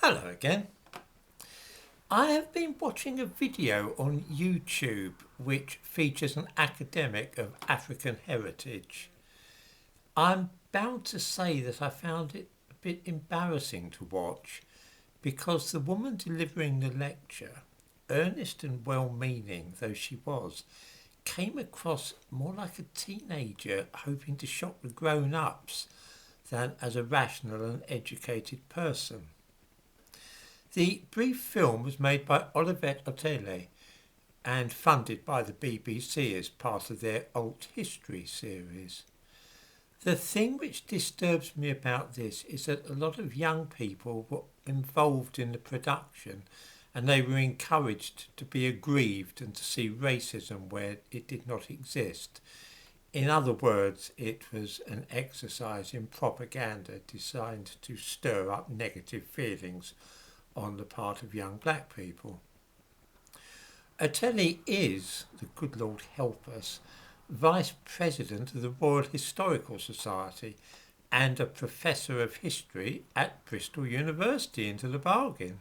Hello again. I have been watching a video on YouTube which features an academic of African heritage. I'm bound to say that I found it a bit embarrassing to watch because the woman delivering the lecture, earnest and well-meaning though she was, came across more like a teenager hoping to shock the grown-ups than as a rational and educated person. The brief film was made by Olivet Otele and funded by the BBC as part of their Alt History series. The thing which disturbs me about this is that a lot of young people were involved in the production and they were encouraged to be aggrieved and to see racism where it did not exist. In other words, it was an exercise in propaganda designed to stir up negative feelings on the part of young black people. Otele is, the good Lord help us, Vice President of the Royal Historical Society and a Professor of History at Bristol University into the bargain.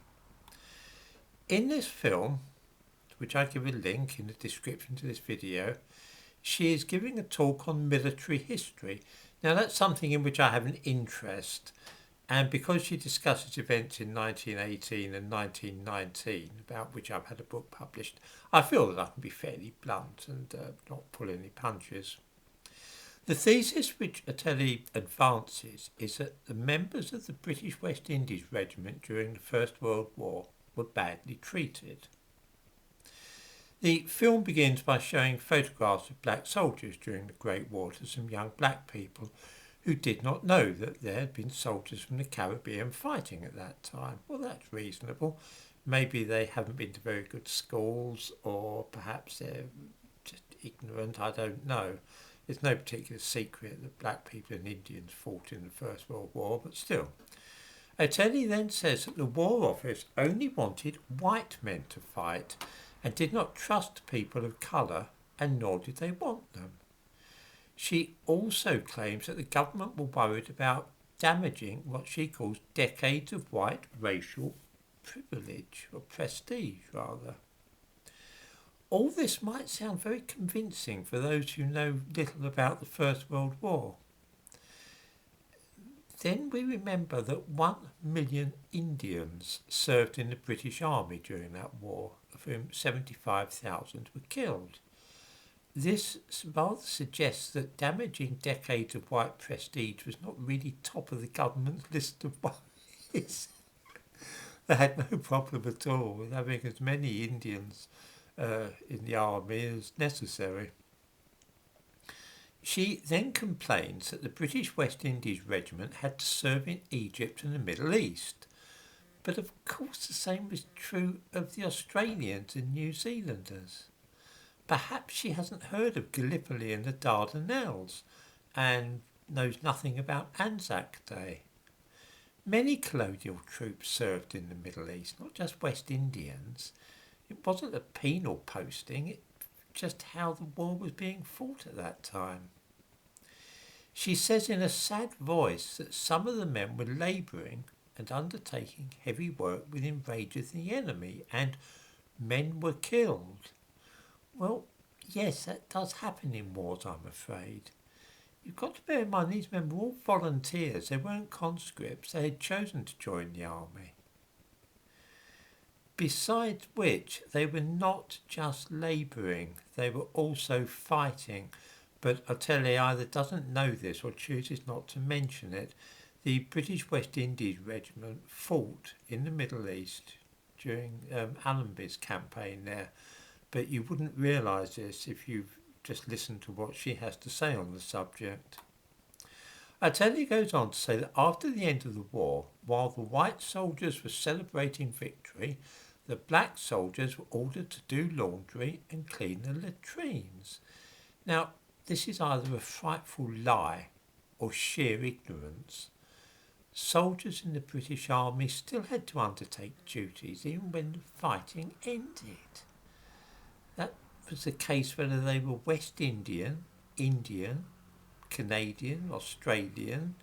In this film, to which I give a link in the description to this video, she is giving a talk on military history. Now that's something in which I have an interest, and because she discusses events in 1918 and 1919, about which I've had a book published, I feel that I can be fairly blunt and not pull any punches. The thesis which Otele advances is that the members of the British West Indies Regiment during the First World War were badly treated. The film begins by showing photographs of black soldiers during the Great War to some young black people who did not know that there had been soldiers from the Caribbean fighting at that time. Well, that's reasonable. Maybe they haven't been to very good schools, or perhaps they're just ignorant, I don't know. It's no particular secret that black people and Indians fought in the First World War, but still. Otele then says that the War Office only wanted white men to fight and did not trust people of colour, and nor did they want them. She also claims that the government were worried about damaging what she calls decades of white racial privilege, or prestige rather. All this might sound very convincing for those who know little about the First World War. Then we remember that 1 million Indians served in the British Army during that war, of whom 75,000 were killed. This rather suggests that damaging decades of white prestige was not really top of the government's list of worries. They had no problem at all with having as many Indians in the army as necessary. She then complains that the British West Indies Regiment had to serve in Egypt and the Middle East. But of course the same was true of the Australians and New Zealanders. Perhaps she hasn't heard of Gallipoli and the Dardanelles and knows nothing about Anzac Day. Many colonial troops served in the Middle East, not just West Indians. It wasn't a penal posting, it just how the war was being fought at that time. She says in a sad voice that some of the men were labouring and undertaking heavy work within range of the enemy, and men were killed. Well, yes, that does happen in wars, I'm afraid. You've got to bear in mind these men were all volunteers, they weren't conscripts, they had chosen to join the army. Besides which, they were not just labouring, they were also fighting. But Otele either doesn't know this or chooses not to mention it. The British West Indies Regiment fought in the Middle East during Allenby's campaign there. But you wouldn't realise this if you've just listened to what she has to say on the subject. Otele goes on to say that after the end of the war, while the white soldiers were celebrating victory, the black soldiers were ordered to do laundry and clean the latrines. Now, this is either a frightful lie or sheer ignorance. Soldiers in the British Army still had to undertake duties even when the fighting ended. That was the case whether they were West Indian, Canadian, Australian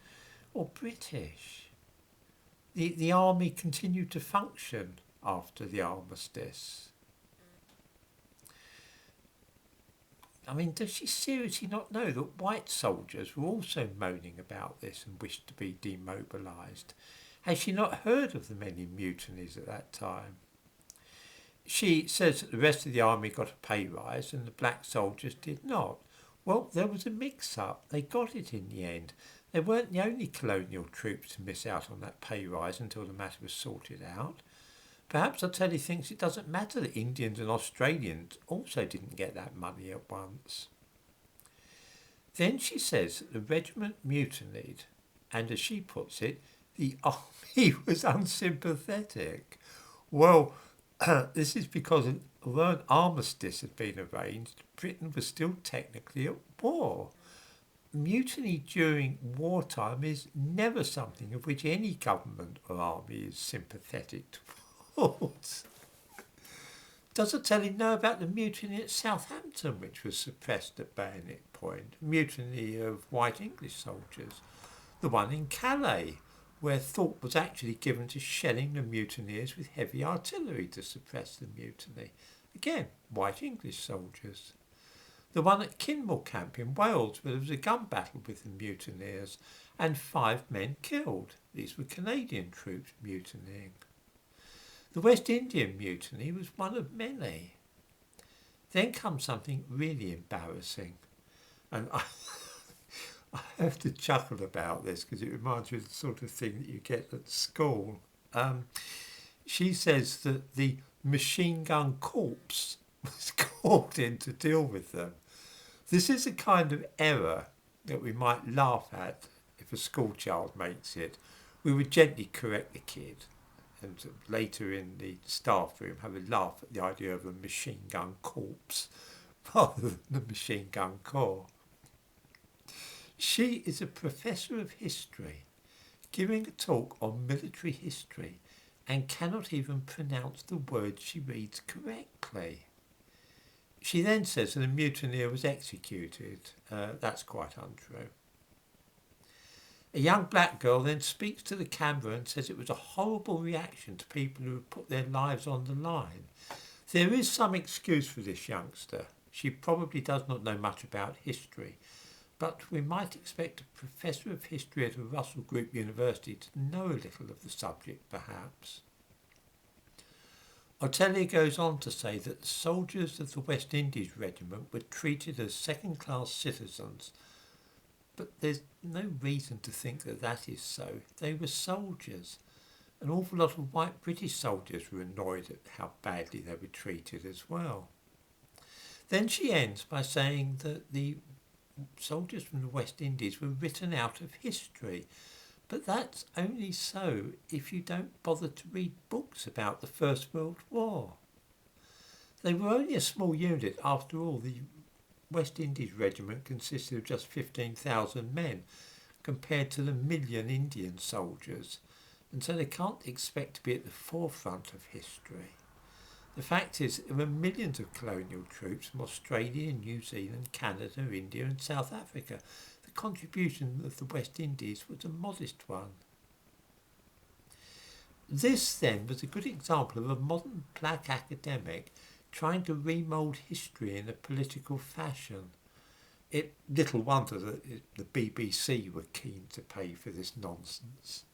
or British. the army continued to function after the armistice. I mean, does she seriously not know that white soldiers were also moaning about this and wished to be demobilised? Has she not heard of the many mutinies at that time? She says that the rest of the army got a pay rise and the black soldiers did not. Well, there was a mix-up. They got it in the end. They weren't the only colonial troops to miss out on that pay rise until the matter was sorted out. Perhaps Otelli thinks it doesn't matter that Indians and Australians also didn't get that money at once. Then she says that the regiment mutinied, and as she puts it, the army was unsympathetic. Well, this is because although an armistice had been arranged, Britain was still technically at war. Mutiny during wartime is never something of which any government or army is sympathetic towards. Does Otelli know about the mutiny at Southampton, which was suppressed at bayonet point? Mutiny of white English soldiers. The one in Calais, where thought was actually given to shelling the mutineers with heavy artillery to suppress the mutiny. Again, white English soldiers. The one at Kinmore Camp in Wales, where there was a gun battle with the mutineers and 5 men killed. These were Canadian troops mutinying. The West Indian mutiny was one of many. Then comes something really embarrassing. And I have to chuckle about this because it reminds me of the sort of thing that you get at school. She says that the machine gun corps was called in to deal with them. This is a kind of error that we might laugh at if a school child makes it. We would gently correct the kid and later in the staff room have a laugh at the idea of a machine gun corps rather than the machine gun corps. She is a professor of history giving a talk on military history and cannot even pronounce the words she reads correctly. She then says that a mutineer was executed. That's quite untrue. A young black girl then speaks to the camera and says it was a horrible reaction to people who had put their lives on the line. There is some excuse for this youngster. She probably does not know much about history, but we might expect a professor of history at a Russell Group University to know a little of the subject, perhaps. Otelli goes on to say that the soldiers of the West Indies Regiment were treated as second-class citizens, but there's no reason to think that that is so. They were soldiers. An awful lot of white British soldiers were annoyed at how badly they were treated as well. Then she ends by saying that the soldiers from the West Indies were written out of history. But that's only so if you don't bother to read books about the First World War. They were only a small unit after all. The West Indies Regiment consisted of just 15,000 men compared to the 1 million Indian soldiers, and so they can't expect to be at the forefront of history. The fact is there were millions of colonial troops from Australia, New Zealand, Canada, India and South Africa. The contribution of the West Indies was a modest one. This then was a good example of a modern black academic trying to remould history in a political fashion. It little wonder that the BBC were keen to pay for this nonsense.